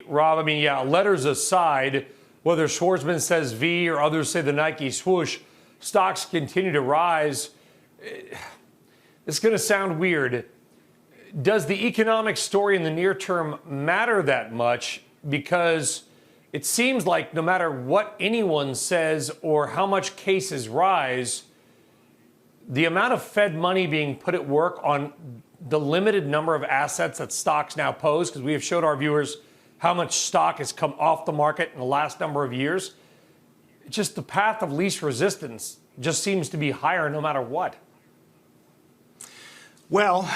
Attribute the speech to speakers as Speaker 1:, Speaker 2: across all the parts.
Speaker 1: Rob, I mean, yeah, letters aside, whether Schwartzman says V or others say the Nike swoosh, stocks continue to rise. It's going to sound weird. Does the economic story in the near term matter that much? Because it seems like no matter what anyone says or how much cases rise, the amount of Fed money being put at work on the limited number of assets that stocks now pose, because we have showed our viewers how much stock has come off the market in the last number of years, just the path of least resistance just seems to be higher no matter what.
Speaker 2: Well,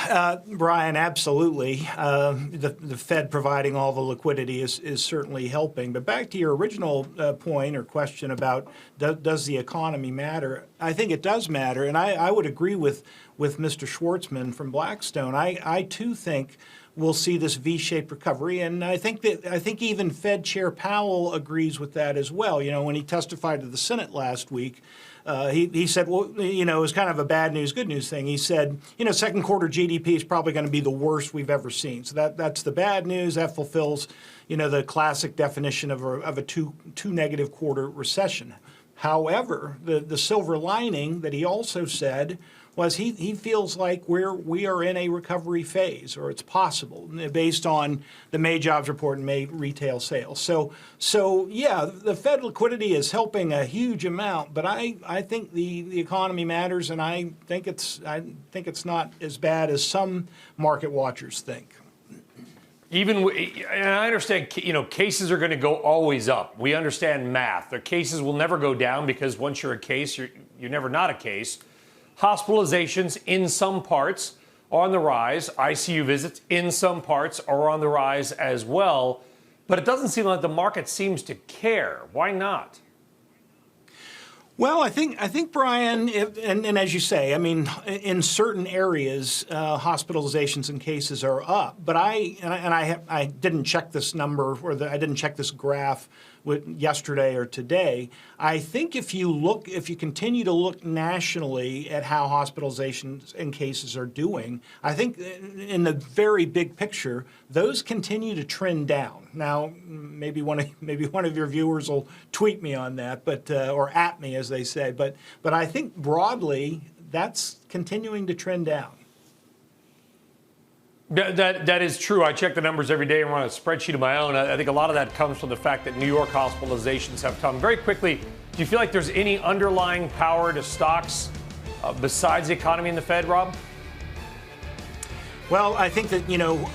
Speaker 2: Brian, absolutely. The Fed providing all the liquidity is certainly helping. But back to your original point or question about does the economy matter? I think it does matter, and I would agree with Mr. Schwartzman from Blackstone. I too think we'll see this V-shaped recovery, and I think even Fed Chair Powell agrees with that as well. You know, when he testified to the Senate last week, he said, well, you know, it was kind of a bad news, good news thing. He said, you know, second quarter GDP is probably going to be the worst we've ever seen. So that's the bad news. That fulfills, you know, the classic definition of a two negative quarter recession. However, the silver lining that he also said was he feels like we are in a recovery phase, or it's possible, based on the May jobs report and May retail sales. So yeah, the Fed liquidity is helping a huge amount, but I think the economy matters, and I think it's not as bad as some market watchers think.
Speaker 1: And I understand, you know, cases are going to go always up. We understand math. The cases will never go down, because once you're a case, you're never not a case. Hospitalizations in some parts are on the rise. ICU visits in some parts are on the rise as well. But it doesn't seem like the market seems to care. Why not?
Speaker 2: Well, I think Brian, and as you say, I mean, in certain areas, hospitalizations and cases are up. But I didn't check this number, or I didn't check this graph yesterday or today. I think if you continue to look nationally at how hospitalizations and cases are doing, I think in the very big picture, those continue to trend down. Now, maybe one of your viewers will tweet me on that, but or at me, as they say. But I think broadly, that's continuing to trend down.
Speaker 1: That is true. I check the numbers every day and run a spreadsheet of my own. I think a lot of that comes from the fact that New York hospitalizations have come. Very quickly, do you feel like there's any underlying power to stocks besides the economy and the Fed, Rob?
Speaker 2: Well, I think that, you know,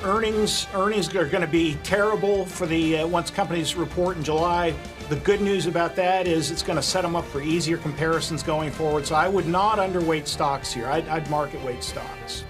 Speaker 2: earnings are going to be terrible for the once companies report in July. The good news about that is it's going to set them up for easier comparisons going forward. So I would not underweight stocks here. I'd market weight stocks.